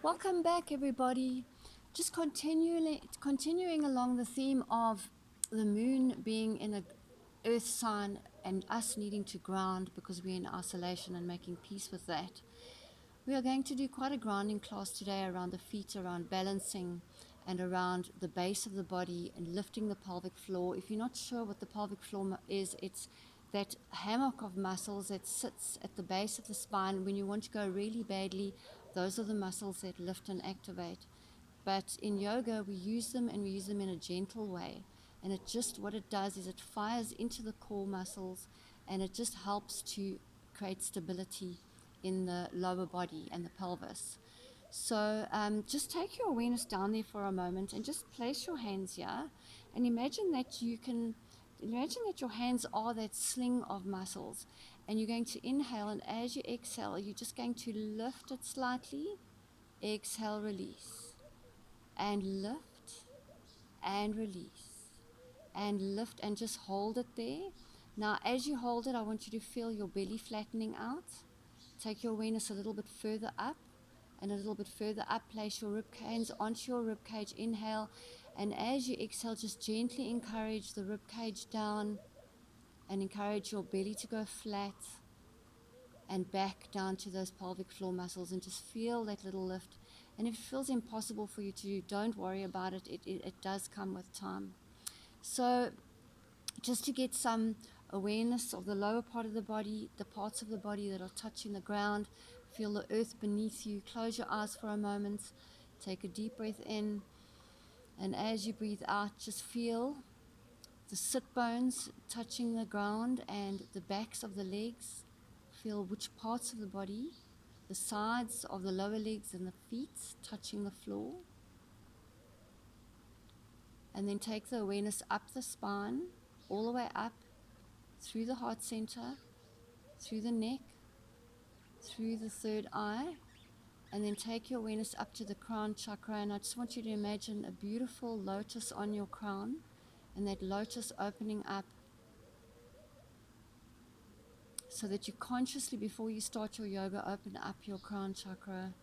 Welcome back, everybody. Just continuing along the theme of the moon being in a earth sign and us needing to ground because we're in isolation and making peace with that. We are going to do quite a grounding class today around the feet, around balancing and around the base of the body and lifting the pelvic floor. If you're not sure what the pelvic floor is, it's that hammock of muscles that sits at the base of the spine. When you want to go really badly, those are the muscles that lift and activate. But in yoga, we use them, and we use them in a gentle way. And what it does is it fires into the core muscles, and it just helps to create stability in the lower body and the pelvis. So just take your awareness down there for a moment and just place your hands here, and imagine that your hands are that sling of muscles, and you're going to inhale, and as you exhale, you're just going to lift it slightly. Exhale, release, and lift and release and lift, and just hold it there. Now as you hold it, I want you to feel your belly flattening out. Take your awareness a little bit further up and a little bit further up. Place your hands onto your rib cage. Inhale, and as you exhale, just gently encourage the rib cage down and encourage your belly to go flat and back down to those pelvic floor muscles, and just feel that little lift. And if it feels impossible for you to do, don't worry about it. It does come with time. So just to get some awareness of the lower part of the body, the parts of the body that are touching the ground, feel the earth beneath you. Close your eyes for a moment. Take a deep breath in. And as you breathe out, just feel the sit bones touching the ground and the backs of the legs. Feel which parts of the body, the sides of the lower legs and the feet touching the floor. And then take the awareness up the spine, all the way up, through the heart center, through the neck, through the third eye, and then take your awareness up to the crown chakra. And I just want you to imagine a beautiful lotus on your crown, and that lotus opening up, so that you consciously, before you start your yoga, open up your crown chakra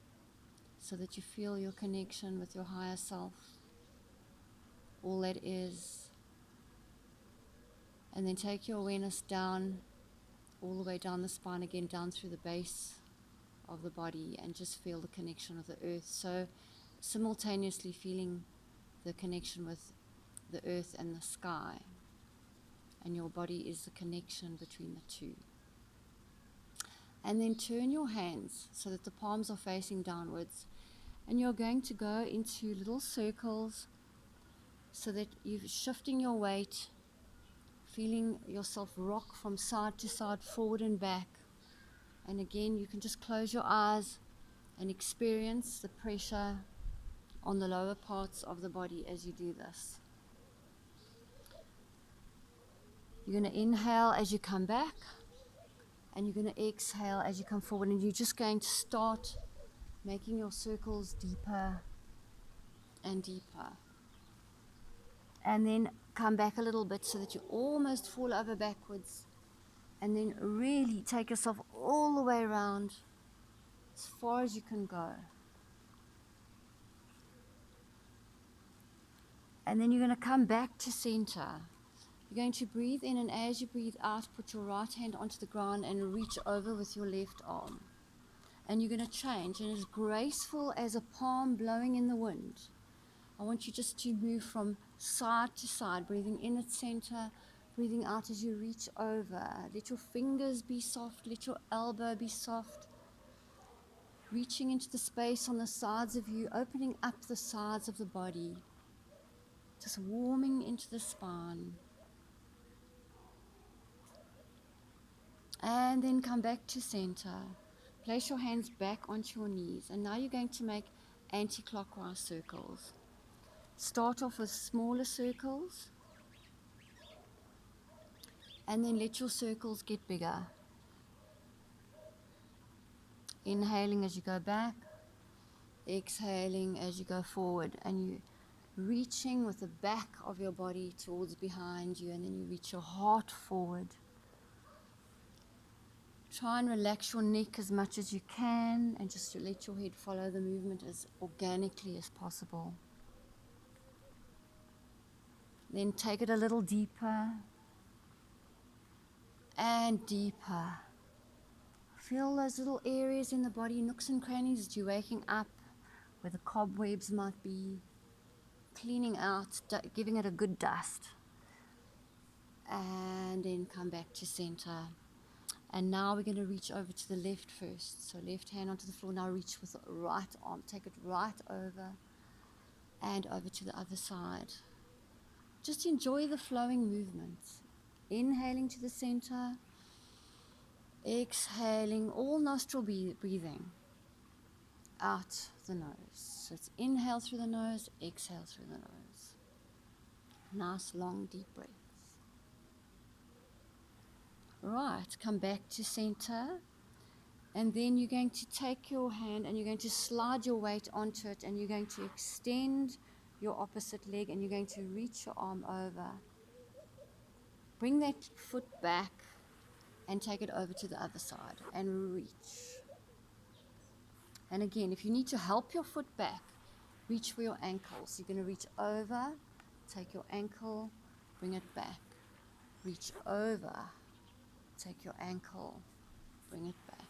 so that you feel your connection with your higher self, all that is. And then take your awareness down, all the way down the spine again, down through the base of the body, and just feel the connection with the earth. So simultaneously feeling the connection with the earth and the sky, and your body is the connection between the two. And then turn your hands so that the palms are facing downwards, and you're going to go into little circles so that you're shifting your weight, feeling yourself rock from side to side, forward and back. And again, you can just close your eyes and experience the pressure on the lower parts of the body as you do this. You're going to inhale as you come back, and you're going to exhale as you come forward, and you're just going to start making your circles deeper and deeper. And then come back a little bit so that you almost fall over backwards, and then really take yourself all the way around as far as you can go. And then you're going to come back to center. You're going to breathe in, and as you breathe out, put your right hand onto the ground and reach over with your left arm. And you're going to change, and as graceful as a palm blowing in the wind, I want you just to move from side to side, breathing in at center, breathing out as you reach over. Let your fingers be soft, let your elbow be soft. Reaching into the space on the sides of you, opening up the sides of the body, just warming into the spine. And then come back to center. Place your hands back onto your knees, and now you're going to make anti-clockwise circles. Start off with smaller circles, and then let your circles get bigger. Inhaling as you go back, exhaling as you go forward, and you reaching with the back of your body towards behind you, and then you reach your heart forward. Try and relax your neck as much as you can and just let your head follow the movement as organically as possible. Then take it a little deeper and deeper. Feel those little areas in the body, nooks and crannies that you're waking up, where the cobwebs might be, cleaning out, giving it a good dust. And then come back to center. And now we're going to reach over to the left first. So left hand onto the floor. Now reach with the right arm. Take it right over and over to the other side. Just enjoy the flowing movement. Inhaling to the center. Exhaling, all nostril breathing. Out the nose. So it's inhale through the nose, exhale through the nose. Nice long deep breaths. Right, come back to center, and then you're going to take your hand and you're going to slide your weight onto it, and you're going to extend your opposite leg and you're going to reach your arm over. Bring that foot back and take it over to the other side and reach. And again, if you need to help your foot back, reach for your ankles. You're going to reach over, take your ankle, bring it back. Reach over, take your ankle, bring it back.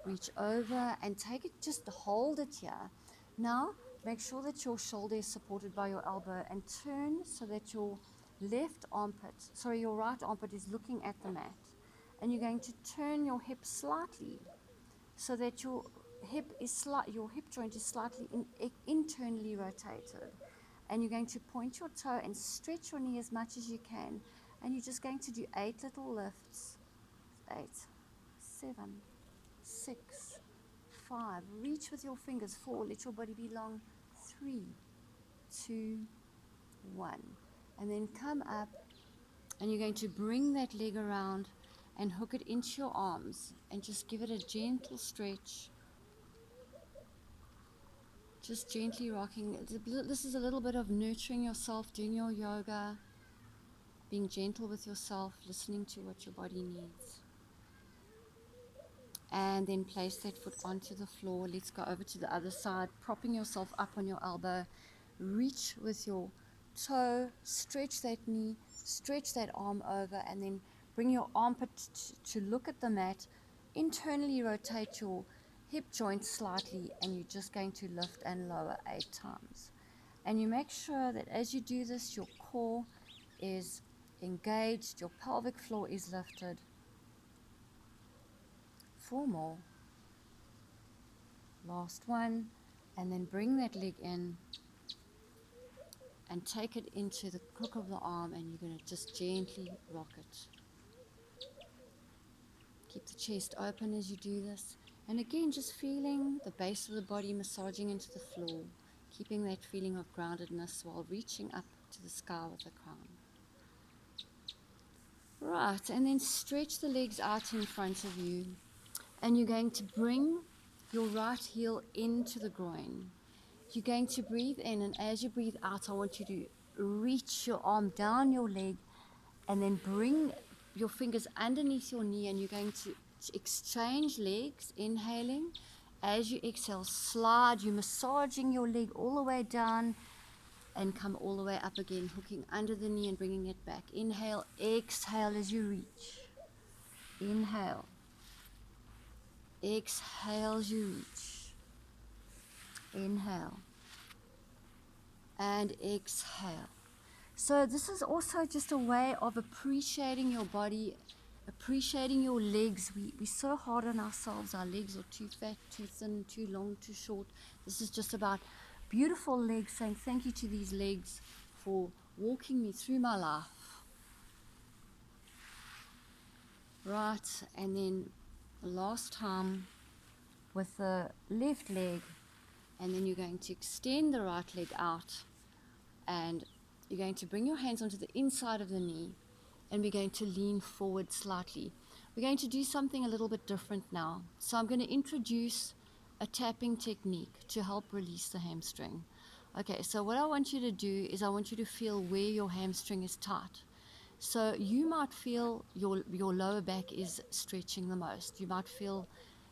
Reach over and take it, just hold it here. Now, make sure that your shoulder is supported by your elbow and turn so that your right armpit is looking at the mat. And you're going to turn your hip slightly so that your hip joint is slightly internally rotated. And you're going to point your toe and stretch your knee as much as you can. And you're just going to do 8 little lifts. 8, 7, 6, 5. Reach with your fingers. 4. Let your body be long. 3, 2, 1. And then come up. And you're going to bring that leg around and hook it into your arms. And just give it a gentle stretch. Just gently rocking. This is a little bit of nurturing yourself, doing your yoga, being gentle with yourself, listening to what your body needs. And then place that foot onto the floor. Let's go over to the other side, propping yourself up on your elbow. Reach with your toe, stretch that knee, stretch that arm over, and then bring your armpit to look at the mat. Internally rotate your hip joint slightly, and you're just going to lift and lower 8 times. And you make sure that as you do this, your core is engaged, your pelvic floor is lifted. 4 more. Last one. And then bring that leg in and take it into the crook of the arm, and you're going to just gently rock it. Keep the chest open as you do this. And again, just feeling the base of the body massaging into the floor, keeping that feeling of groundedness while reaching up to the sky with the crown. Right, and then stretch the legs out in front of you. And you're going to bring your right heel into the groin. You're going to breathe in, and as you breathe out, I want you to reach your arm down your leg and then bring your fingers underneath your knee, and you're going to exchange legs, inhaling. As you exhale, slide, you're massaging your leg all the way down and come all the way up again, hooking under the knee and bringing it back. Inhale, exhale as you reach. Inhale. Exhale as you reach. Inhale. And exhale. So this is also just a way of appreciating your body, appreciating your legs. We're so hard on ourselves. Our legs are too fat, too thin, too long, too short. This is just about beautiful legs, saying thank you to these legs for walking me through my life. Right, and then last time with the left leg, and then you're going to extend the right leg out, and you're going to bring your hands onto the inside of the knee, and we're going to lean forward slightly. We're going to do something a little bit different now. So I'm going to introduce a tapping technique to help release the hamstring. Okay, so what I want you to do is I want you to feel where your hamstring is tight. So you might feel your lower back is stretching the most. You might feel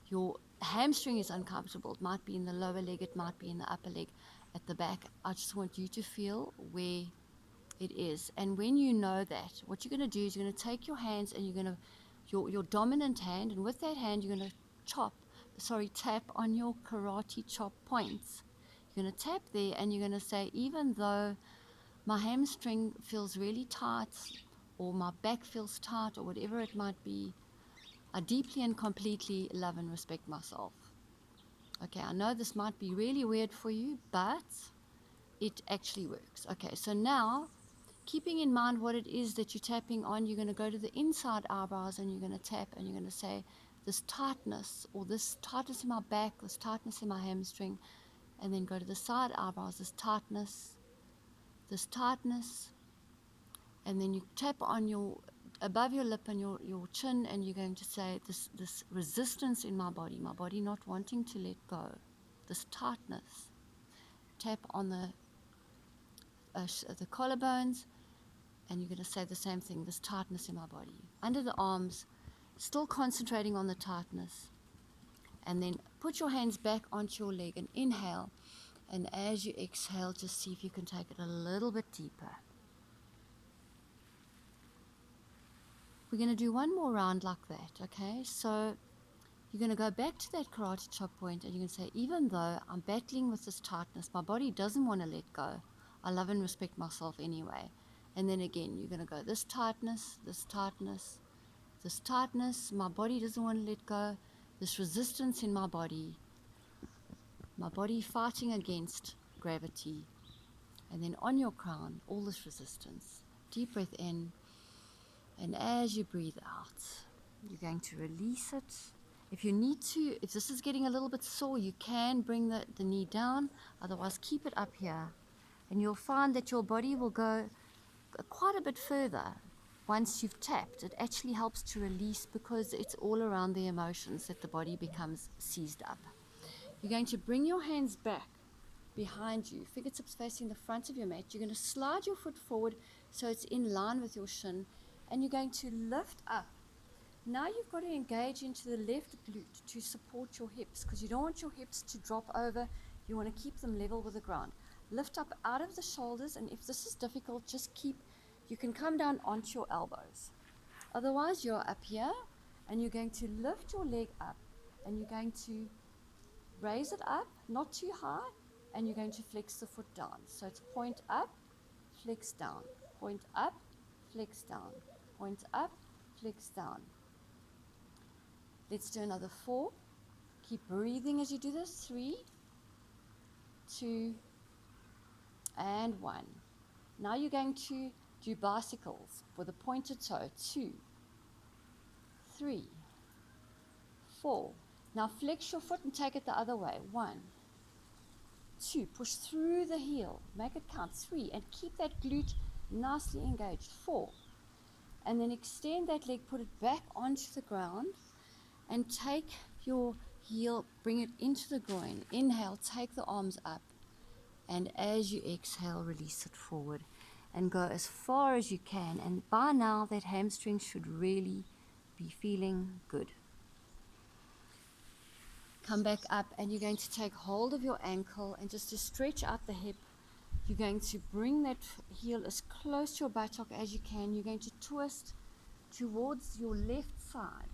your hamstring is uncomfortable. It might be in the lower leg, it might be in the upper leg at the back. I just want you to feel where it is. And when you know that, what you're going to do is you're going to take your hands and you're going to, your dominant hand, and with that hand you're going to tap on your karate chop points. You're going to tap there and you're going to say, even though my hamstring feels really tight, or my back feels tight, or whatever it might be, I deeply and completely love and respect myself. Okay, I know this might be really weird for you, but it actually works. Okay, so now, keeping in mind what it is that you're tapping on, you're going to go to the inside eyebrows and you're going to tap and you're going to say, this tightness, or this tightness in my back, this tightness in my hamstring, and then go to the side eyebrows, this tightness, and then you tap on your above your lip and your chin, and you're going to say, this resistance in my body not wanting to let go, this tightness. Tap on the collarbones, and you're going to say the same thing, this tightness in my body. Under the arms, still concentrating on the tightness. And then put your hands back onto your leg and inhale. And as you exhale, just see if you can take it a little bit deeper. We're going to do one more round like that, okay? So you're going to go back to that karate chop point and you're going to say, even though I'm battling with this tightness, my body doesn't want to let go. I love and respect myself anyway. And then again, you're going to go, this tightness, my body doesn't want to let go. This resistance in my body fighting against gravity. And then on your crown, all this resistance. Deep breath in. And as you breathe out, you're going to release it. If you need to, if this is getting a little bit sore, you can bring the knee down. Otherwise, keep it up here. And you'll find that your body will go quite a bit further once you've tapped. It actually helps to release because it's all around the emotions that the body becomes seized up. You're going to bring your hands back behind you, fingertips facing the front of your mat. You're going to slide your foot forward so it's in line with your shin, and you're going to lift up. Now you've got to engage into the left glute to support your hips, because you don't want your hips to drop over. You want to keep them level with the ground. Lift up out of the shoulders, and if this is difficult, you can come down onto your elbows. Otherwise, you're up here, and you're going to lift your leg up, and you're going to raise it up, not too high, and you're going to flex the foot down. So it's point up, flex down, point up, flex down, point up, flex down. Let's do another 4. Keep breathing as you do this. 3, 2, and 1. Now you're going to do bicycles with a pointed toe. 2, 3, 4. Now flex your foot and take it the other way. 1, 2. Push through the heel. Make it count. 3. And keep that glute nicely engaged. 4. And then extend that leg, put it back onto the ground, and take your heel, bring it into the groin. Inhale, take the arms up, and as you exhale, release it forward and go as far as you can. And by now, that hamstring should really be feeling good. Come back up, and you're going to take hold of your ankle, and just to stretch out the hip, you're going to bring that heel as close to your buttock as you can. You're going to twist towards your left side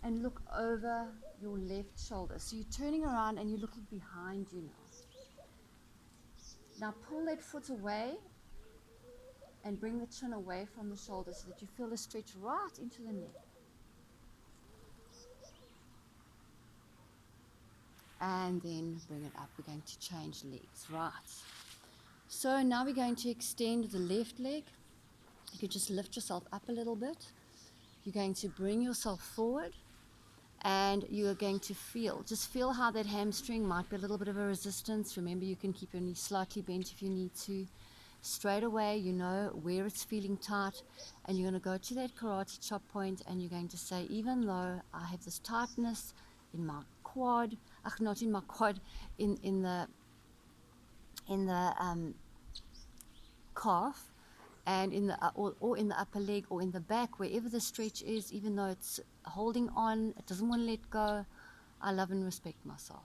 and look over your left shoulder. So you're turning around and you're looking behind you now. Now pull that foot away and bring the chin away from the shoulder so that you feel a stretch right into the neck. And then bring it up. We're going to change legs. Right. So now we're going to extend the left leg. You can just lift yourself up a little bit. You're going to bring yourself forward, and you are going to just feel how that hamstring might be a little bit of a resistance. Remember, you can keep your knee slightly bent if you need to. Straight away, you know where it's feeling tight, and you're going to go to that karate chop point, and you're going to say, even though I have this tightness in my quad, not in my quad, in the calf, and in the or in the upper leg or in the back, wherever the stretch is, even though it's holding on, it doesn't want to let go, I love and respect myself.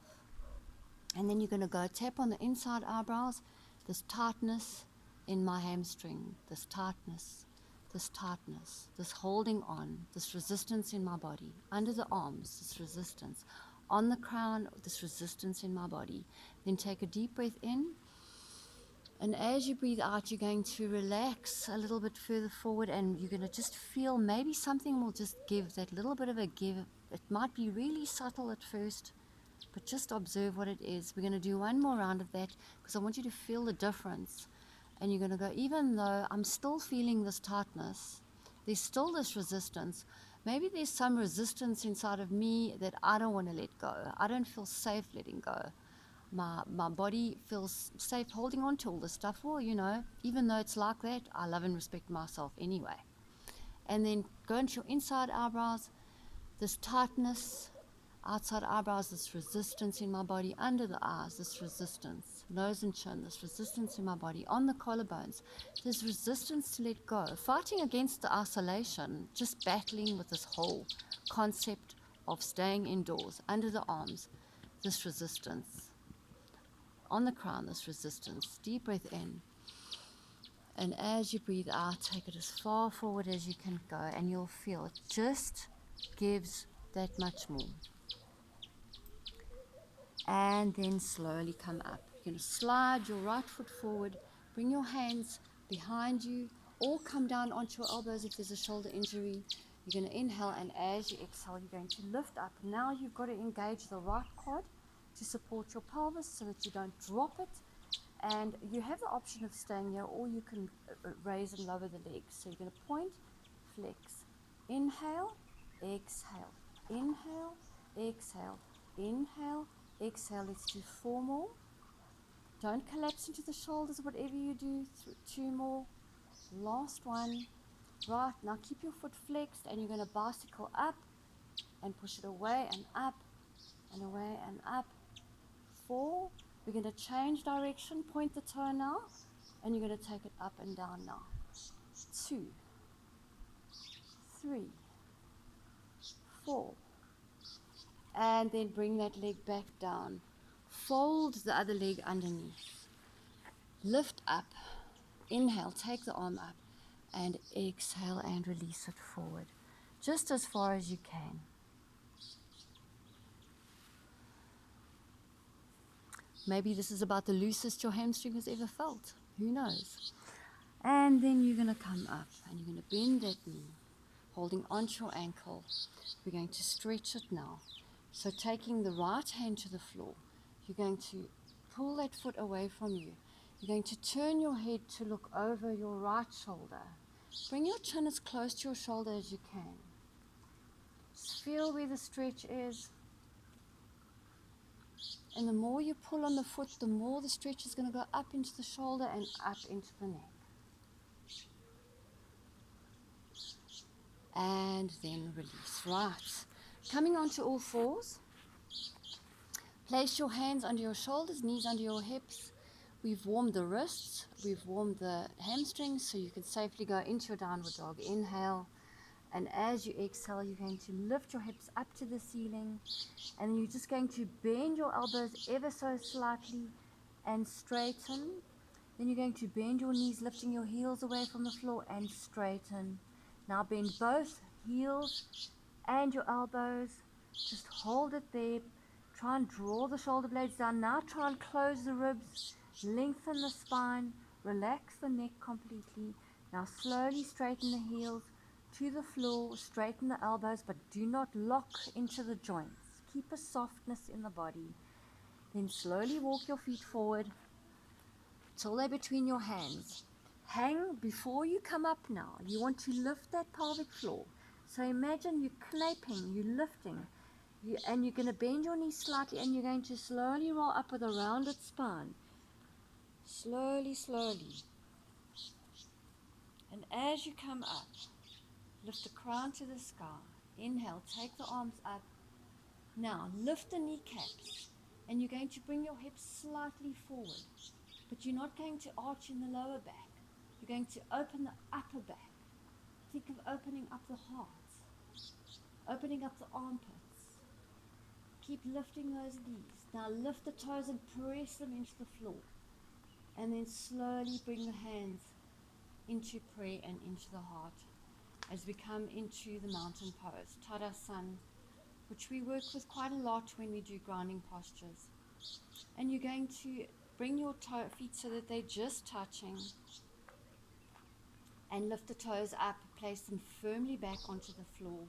And then you're going to go tap on the inside eyebrows, this tightness in my hamstring, this tightness, this holding on, this resistance in my body, under the arms, this resistance, on the crown, this resistance in my body. Then take a deep breath in. And as you breathe out, you're going to relax a little bit further forward, and you're going to just feel maybe something will just give, that little bit of a give. It might be really subtle at first, but just observe what it is. We're going to do one more round of that because I want you to feel the difference. And you're going to go, even though I'm still feeling this tightness, there's still this resistance. Maybe there's some resistance inside of me that I don't want to let go. I don't feel safe letting go. My body feels safe holding on to all this stuff. Well, you know, even though it's like that, I love and respect myself anyway. And then go into your inside eyebrows, this tightness, outside eyebrows, this resistance in my body, under the eyes, this resistance, nose and chin, this resistance in my body, on the collarbones, this resistance to let go, fighting against the isolation, just battling with this whole concept of staying indoors, under the arms, this resistance. On the crown, this resistance. Deep breath in. And as you breathe out, take it as far forward as you can go, and you'll feel it just gives that much more. And then slowly come up. You're going to slide your right foot forward, bring your hands behind you, or come down onto your elbows if there's a shoulder injury. You're going to inhale, and as you exhale, you're going to lift up. Now you've got to engage the right quad to support your pelvis so that you don't drop it. And you have the option of staying here, or you can raise and lower the legs. So you're going to point, flex, inhale, exhale, inhale, exhale, inhale, exhale. Let's do 4 more. Don't collapse into the shoulders, whatever you do. 2 more. Last one. Right, now keep your foot flexed, and you're going to bicycle up and push it away and up and away and up. 4. We're going to change direction, point the toe now, and you're going to take it up and down now. 2, 3, 4. And then bring that leg back down. Fold the other leg underneath. Lift up. Inhale, take the arm up, and exhale and release it forward, just as far as you can. Maybe this is about the loosest your hamstring has ever felt. Who knows? And then you're going to come up, and you're going to bend that knee, holding onto your ankle. We're going to stretch it now. So taking the right hand to the floor, you're going to pull that foot away from you. You're going to turn your head to look over your right shoulder. Bring your chin as close to your shoulder as you can. Just feel where the stretch is. And the more you pull on the foot, the more the stretch is going to go up into the shoulder and up into the neck. And then release. Right. Coming onto all fours. Place your hands under your shoulders, knees under your hips. We've warmed the wrists. We've warmed the hamstrings, so you can safely go into your downward dog. Inhale. And as you exhale, you're going to lift your hips up to the ceiling. And you're just going to bend your elbows ever so slightly and straighten. Then you're going to bend your knees, lifting your heels away from the floor, and straighten. Now bend both heels and your elbows. Just hold it there. Try and draw the shoulder blades down. Now try and close the ribs. Lengthen the spine. Relax the neck completely. Now slowly straighten the heels to the floor. Straighten the elbows, but do not lock into the joints. Keep a softness in the body. Then slowly walk your feet forward till they're between your hands. Hang before you come up now. You want to lift that pelvic floor. So imagine you're clapping, you're lifting, and you're going to bend your knees slightly, and you're going to slowly roll up with a rounded spine. Slowly, slowly. And as you come up, lift the crown to the sky. Inhale, take the arms up. Now lift the kneecaps, and you're going to bring your hips slightly forward, but you're not going to arch in the lower back. You're going to open the upper back. Think of opening up the heart, opening up the armpits. Keep lifting those knees. Now lift the toes and press them into the floor. And then slowly bring the hands into prayer and into the heart as we come into the mountain pose, Tadasana, which we work with quite a lot when we do grounding postures. And you're going to bring your feet so that they're just touching, and lift the toes up, place them firmly back onto the floor,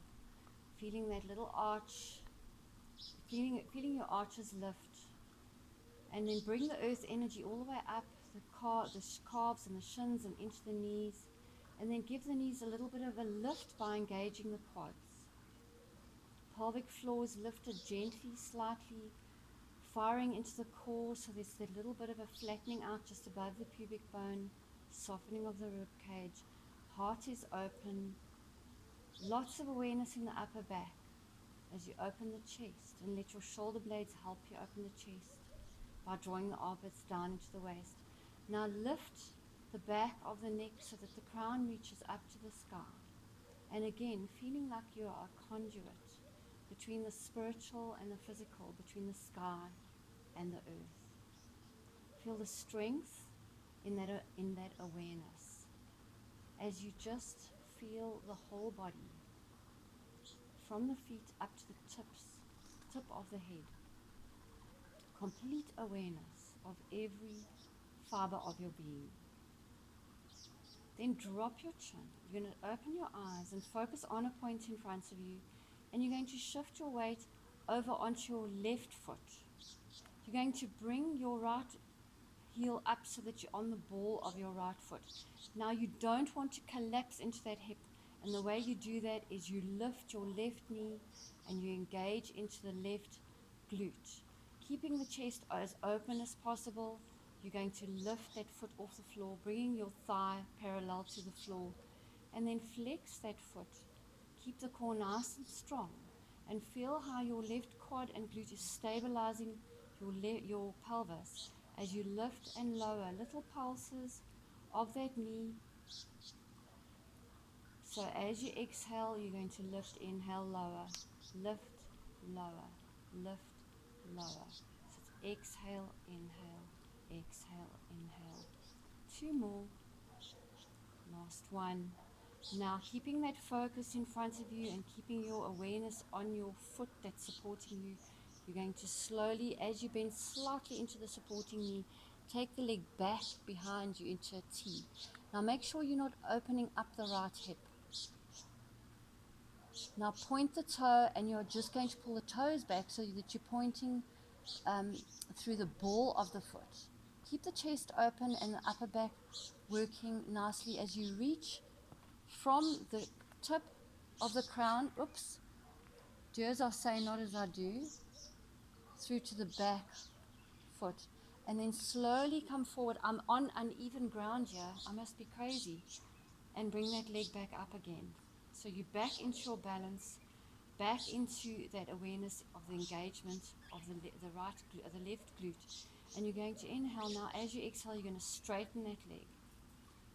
feeling that little arch, feeling your arches lift, and then bring the earth energy all the way up the calves and the shins and into the knees, and then give the knees a little bit of a lift by engaging the quads. Pelvic floor is lifted gently, slightly, firing into the core, so there's that little bit of a flattening out just above the pubic bone, softening of the rib cage. Heart is open. Lots of awareness in the upper back as you open the chest, and let your shoulder blades help you open the chest by drawing the armpits down into the waist. Now lift the back of the neck so that the crown reaches up to the sky. And again, feeling like you are a conduit between the spiritual and the physical, between the sky and the earth. Feel the strength in that awareness as you just feel the whole body from the feet up to the tip of the head. Complete awareness of every fiber of your being. Then drop your chin. You're going to open your eyes and focus on a point in front of you, and you're going to shift your weight over onto your left foot. You're going to bring your right heel up so that you're on the ball of your right foot. Now you don't want to collapse into that hip, and the way you do that is you lift your left knee and you engage into the left glute. Keeping the chest as open as possible, you're going to lift that foot off the floor, bringing your thigh parallel to the floor, and then flex that foot. Keep the core nice and strong, and feel how your left quad and glute is stabilizing your pelvis as you lift and lower, little pulses of that knee. So as you exhale, you're going to lift, inhale, lower, lift, lower, lift, lower. So it's exhale, inhale, exhale, inhale. 2 more. Last one. Now keeping that focus in front of you and keeping your awareness on your foot that's supporting you, you're going to slowly, as you bend slightly into the supporting knee, take the leg back behind you into a T. Now make sure you're not opening up the right hip. Now point the toe, and you're just going to pull the toes back so that you're pointing through the ball of the foot. Keep the chest open and the upper back working nicely as you reach from the tip of the crown, do as I say, not as I do, through to the back foot. And then slowly come forward. I'm on uneven ground here. I must be crazy. And bring that leg back up again. So you back into your balance, back into that awareness of the engagement of the left glute. And you're going to inhale now. As you exhale, you're going to straighten that leg.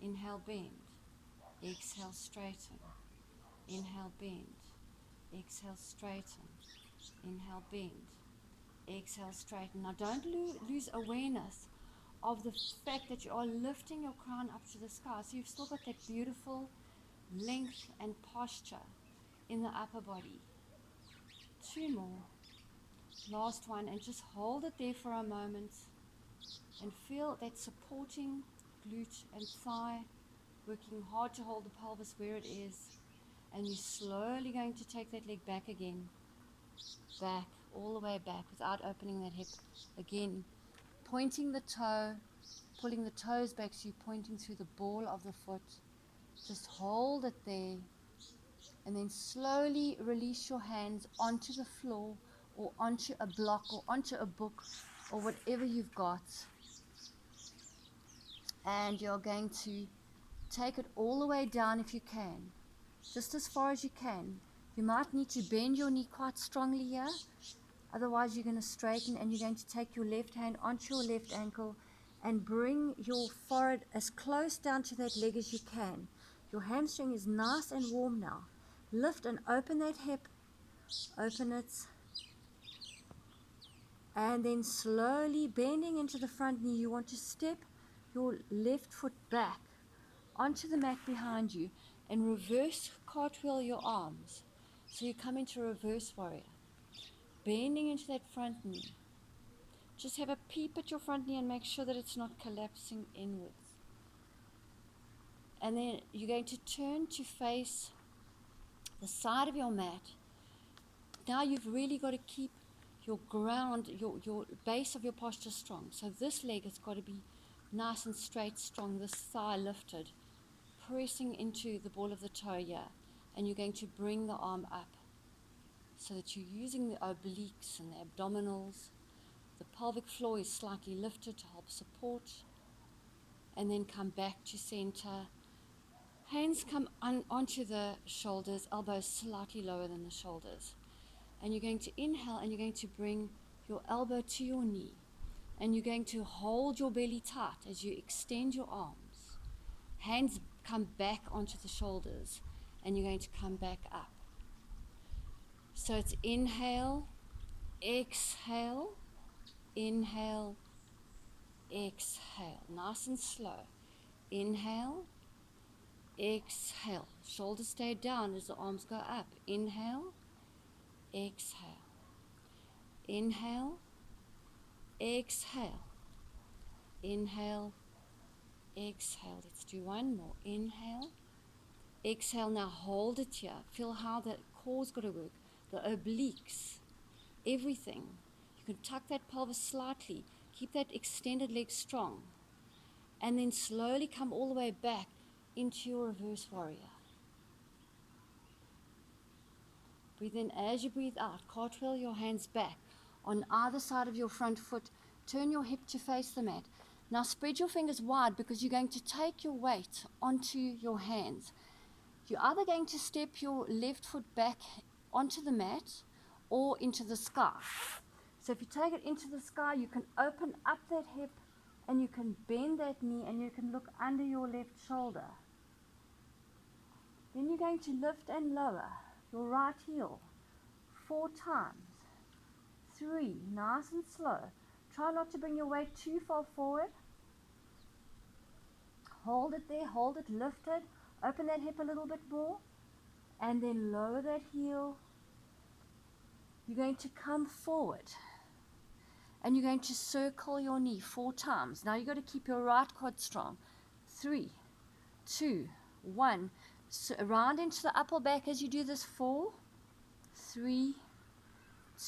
Inhale, bend. Exhale, straighten. Inhale, bend. Exhale, straighten. Inhale, bend. Exhale, straighten. Now don't lose awareness of the fact that you are lifting your crown up to the sky. So you've still got that beautiful length and posture in the upper body. 2 more. Last one, and just hold it there for a moment and feel that supporting glute and thigh working hard to hold the pelvis where it is. And you're slowly going to take that leg back again. Back, all the way back without opening that hip. Again, pointing the toe, pulling the toes back so you're pointing through the ball of the foot. Just hold it there. And then slowly release your hands onto the floor or onto a block or onto a book or whatever you've got. And you're going to take it all the way down if you can, just as far as you can. You might need to bend your knee quite strongly here, otherwise you're going to straighten, and you're going to take your left hand onto your left ankle and bring your forehead as close down to that leg as you can. Your hamstring is nice and warm now. Lift and open that hip. Open it. And then slowly bending into the front knee, you want to step your left foot back onto the mat behind you and reverse cartwheel your arms. So you come into reverse warrior. Bending into that front knee. Just have a peep at your front knee and make sure that it's not collapsing inwards. And then you're going to turn to face the side of your mat. Now you've really got to keep your ground, your base of your posture strong. So this leg has got to be nice and straight, strong, this thigh lifted, pressing into the ball of the toe here. And you're going to bring the arm up so that you're using the obliques and the abdominals. The pelvic floor is slightly lifted to help support. And then come back to center. Hands come onto the shoulders, elbows slightly lower than the shoulders. And you're going to inhale and you're going to bring your elbow to your knee. And you're going to hold your belly tight as you extend your arms. Hands come back onto the shoulders and you're going to come back up. So it's inhale, exhale, inhale, exhale. Nice and slow. Inhale, exhale. Shoulders stay down as the arms go up. Inhale, exhale. Inhale, exhale. Inhale, exhale. Let's do one more. Inhale, exhale. Now hold it here. Feel how the core's got to work. The obliques, everything. You can tuck that pelvis slightly. Keep that extended leg strong. And then slowly come all the way back into your reverse warrior. Breathe in as you breathe out. Cartwheel your hands back on either side of your front foot. Turn your hip to face the mat. Now spread your fingers wide because you're going to take your weight onto your hands. You're either going to step your left foot back onto the mat or into the sky. So if you take it into the sky, you can open up that hip and you can bend that knee and you can look under your left shoulder. Then you're going to lift and lower your right heel 4 times. 3, nice and slow. Try not to bring your weight too far forward. Hold it there, hold it lifted. Open that hip a little bit more. And then lower that heel. You're going to come forward. And you're going to circle your knee 4 times. Now you've got to keep your right quad strong. 3, 2, 1. So round into the upper back as you do this. 4, 3,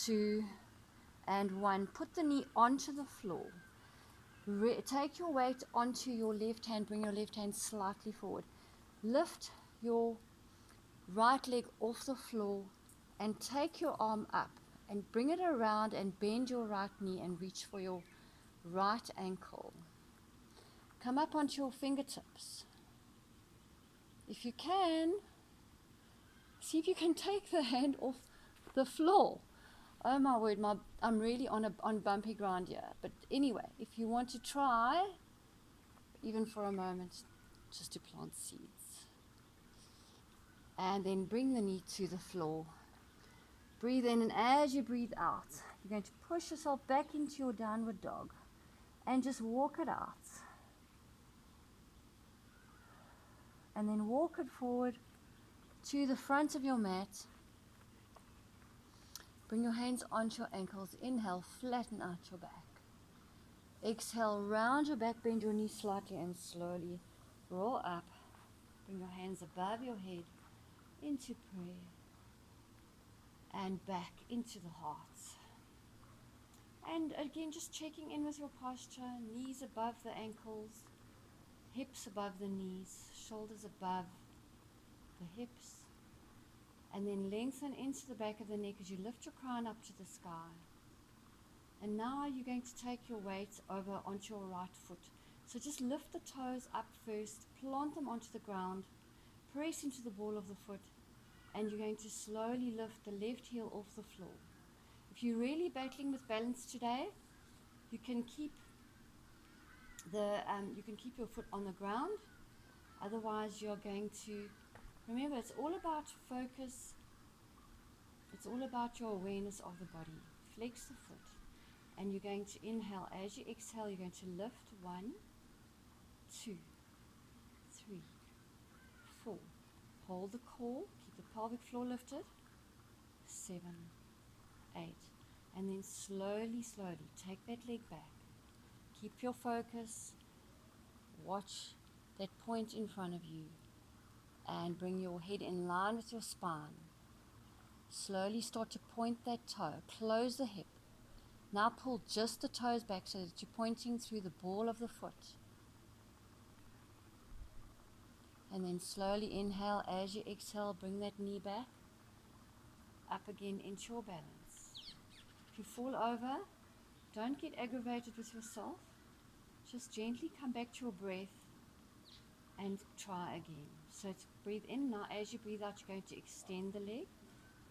2, and 1. Put the knee onto the floor. Take your weight onto your left hand. Bring your left hand slightly forward. Lift your right leg off the floor and take your arm up and bring it around and bend your right knee and reach for your right ankle. Come up onto your fingertips. If you can, see if you can take the hand off the floor. Oh my word, I'm really on bumpy ground here. But anyway, if you want to try, even for a moment, just to plant seeds. And then bring the knee to the floor. Breathe in, and as you breathe out, you're going to push yourself back into your downward dog. And just walk it out. And then walk it forward to the front of your mat. Bring your hands onto your ankles. Inhale, flatten out your back. Exhale, round your back, bend your knees slightly and slowly roll up. Bring your hands above your head into prayer and back into the heart. And again, just checking in with your posture, knees above the ankles, hips above the knees, shoulders above the hips. And then lengthen into the back of the neck as you lift your crown up to the sky. And now you're going to take your weight over onto your right foot. So just lift the toes up first, plant them onto the ground, press into the ball of the foot, and you're going to slowly lift the left heel off the floor. If you're really battling with balance today, you can keep You can keep your foot on the ground. Otherwise, you're going to, remember, it's all about focus. It's all about your awareness of the body. Flex the foot. And you're going to inhale. As you exhale, you're going to lift. 1, 2, 3, 4. Hold the core. Keep the pelvic floor lifted. 7, 8. And then slowly, slowly take that leg back. Keep your focus. Watch that point in front of you. And bring your head in line with your spine. Slowly start to point that toe. Close the hip. Now pull just the toes back so that you're pointing through the ball of the foot. And then slowly inhale. As you exhale, bring that knee back. Up again into your balance. If you fall over, don't get aggravated with yourself. Just gently come back to your breath and try again. So it's breathe in. Now as you breathe out, you're going to extend the leg.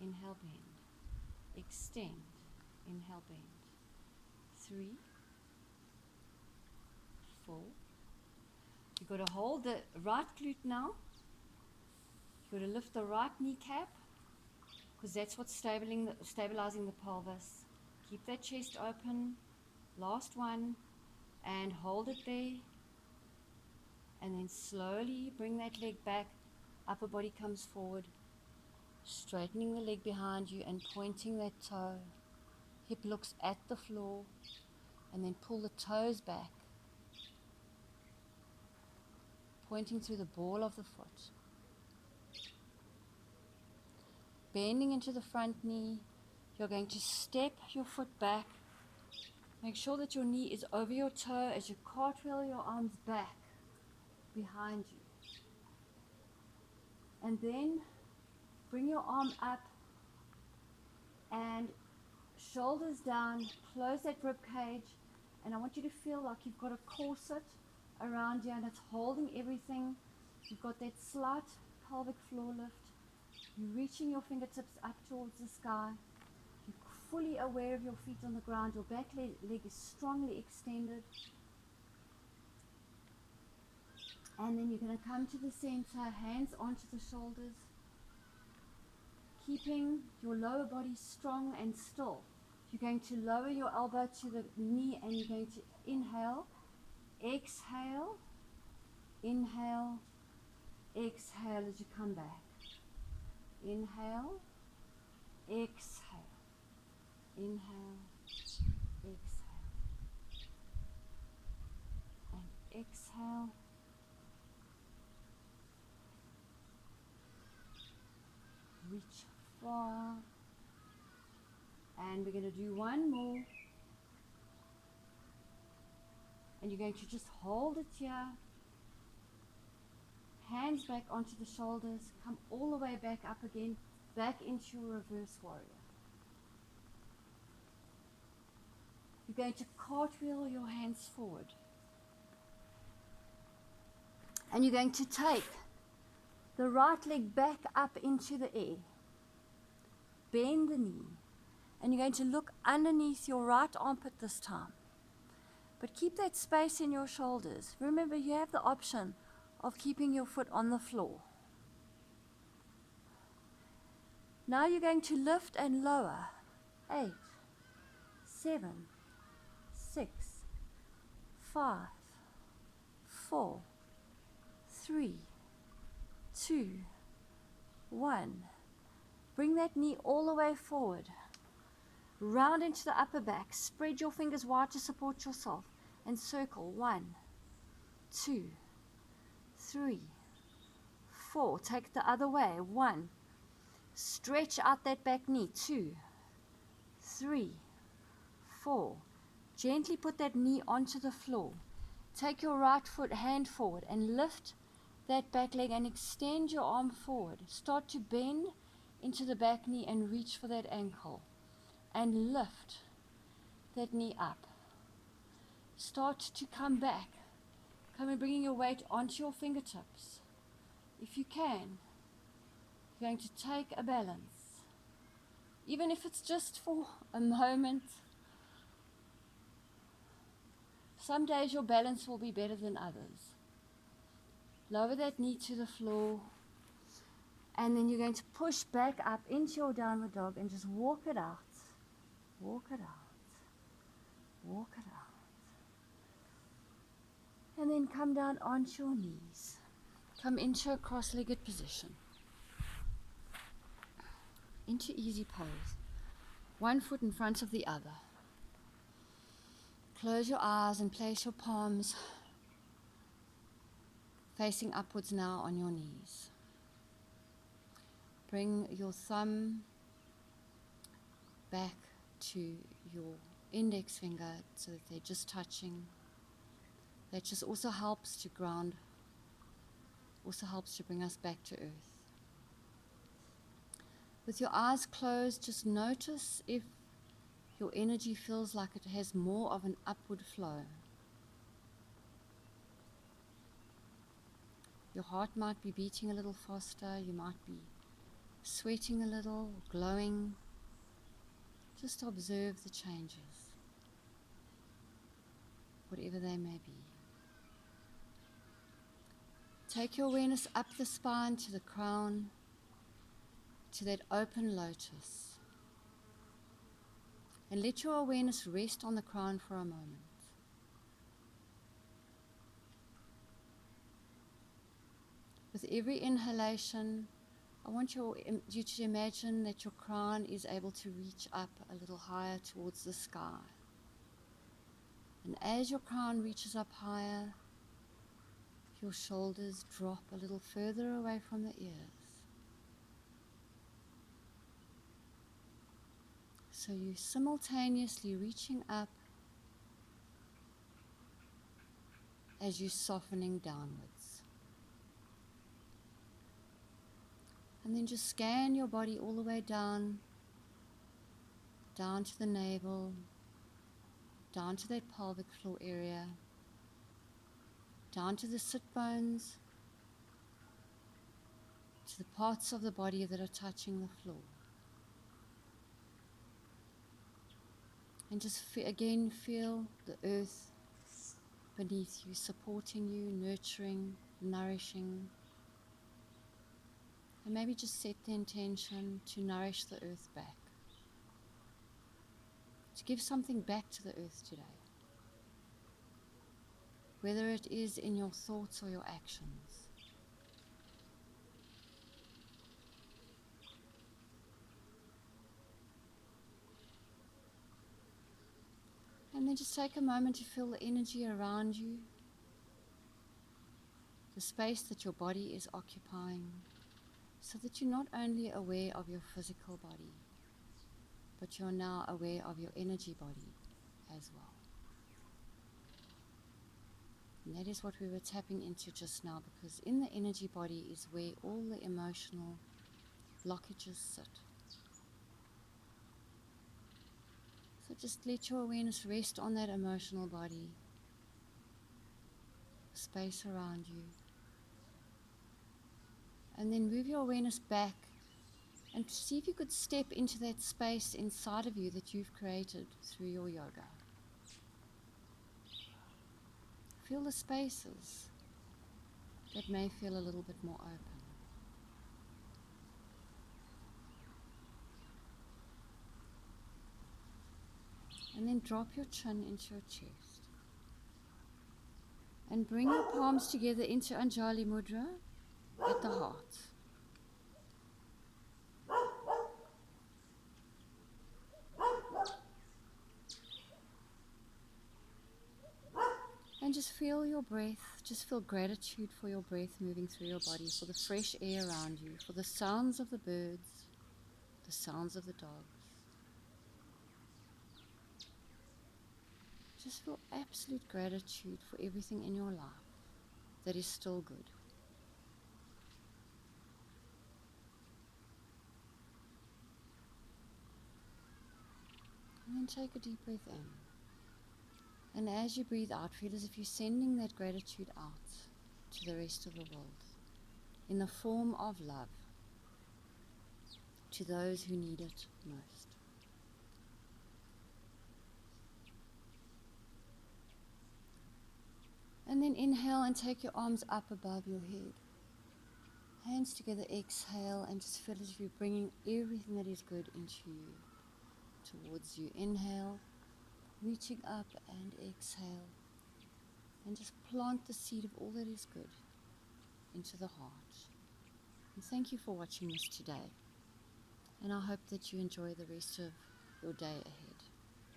Inhale, bend. Extend. Inhale, bend. 3, 4. You've got to hold the right glute now. You've got to lift the right kneecap because that's what's stabilizing the pelvis. Keep that chest open. Last one. And hold it there. And then slowly bring that leg back. Upper body comes forward. Straightening the leg behind you and pointing that toe. Hip looks at the floor. And then pull the toes back. Pointing through the ball of the foot. Bending into the front knee. You're going to step your foot back. Make sure that your knee is over your toe as you cartwheel your arms back behind you. And then bring your arm up and shoulders down. Close that rib cage. And I want you to feel like you've got a corset around you and it's holding everything. You've got that slight pelvic floor lift. You're reaching your fingertips up towards the sky. You're fully aware of your feet on the ground. Your back leg is strongly extended. And then you're going to come to the center, hands onto the shoulders. Keeping your lower body strong and still. You're going to lower your elbow to the knee and you're going to inhale, exhale, inhale, exhale as you come back. Inhale, exhale, inhale, exhale, and exhale. Reach far. And we're going to do one more. And you're going to just hold it here. Hands back onto the shoulders. Come all the way back up again. Back into your reverse warrior. You're going to cartwheel your hands forward. And you're going to take the right leg back up into the air. Bend the knee. And you're going to look underneath your right armpit this time. But keep that space in your shoulders. Remember, you have the option of keeping your foot on the floor. Now you're going to lift and lower. 8, 7, 6, 5, 4, 3, 2, 1. Bring that knee all the way forward. Round into the upper back. Spread your fingers wide to support yourself. And circle. 1, 2, 3, 4. Take it the other way. 1. Stretch out that back knee. 2, 3, 4. Gently put that knee onto the floor. Take your right foot, hand forward, and lift that back leg and extend your arm forward. Start to bend into the back knee and reach for that ankle. And lift that knee up. Start to come back. Come and bringing your weight onto your fingertips. If you can, you're going to take a balance. Even if it's just for a moment. Some days your balance will be better than others. Lower that knee to the floor. And then you're going to push back up into your downward dog and just walk it out. Walk it out. Walk it out. And then come down onto your knees. Come into a cross-legged position. Into easy pose. One foot in front of the other. Close your eyes and place your palms facing upwards now on your knees. Bring your thumb back to your index finger so that they're just touching. That just also helps to ground, also helps to bring us back to earth. With your eyes closed, just notice if your energy feels like it has more of an upward flow. Your heart might be beating a little faster, you might be sweating a little, glowing. Just observe the changes, whatever they may be. Take your awareness up the spine to the crown, to that open lotus. And let your awareness rest on the crown for a moment. With every inhalation, I want you to imagine that your crown is able to reach up a little higher towards the sky. And as your crown reaches up higher, your shoulders drop a little further away from the ears. So you're simultaneously reaching up as you're softening downwards. And then just scan your body all the way down to the navel, down to that pelvic floor area, down to the sit bones, to the parts of the body that are touching the floor. And just again feel the earth beneath you, supporting you, nurturing, nourishing. And maybe just set the intention to nourish the earth back. To give something back to the earth today. Whether it is in your thoughts or your actions. And then just take a moment to feel the energy around you, the space that your body is occupying, so that you're not only aware of your physical body, but you're now aware of your energy body as well. And that is what we were tapping into just now, because in the energy body is where all the emotional blockages sit. So just let your awareness rest on that emotional body, space around you. And then move your awareness back and see if you could step into that space inside of you that you've created through your yoga. Feel the spaces that may feel a little bit more open. And then drop your chin into your chest. And bring your palms together into Anjali Mudra at the heart. And just feel your breath, just feel gratitude for your breath moving through your body, for the fresh air around you, for the sounds of the birds, the sounds of the dogs. Just feel absolute gratitude for everything in your life that is still good. And then take a deep breath in. And as you breathe out, feel as if you're sending that gratitude out to the rest of the world in the form of love to those who need it most. then inhale and take your arms up above your head. Hands together, exhale, and just feel as if you're bringing everything that is good into you, towards you. Inhale, reaching up, and exhale. And just plant the seed of all that is good into the heart. And thank you for watching this today. And I hope that you enjoy the rest of your day ahead.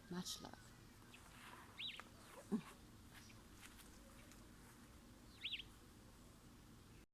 Much love.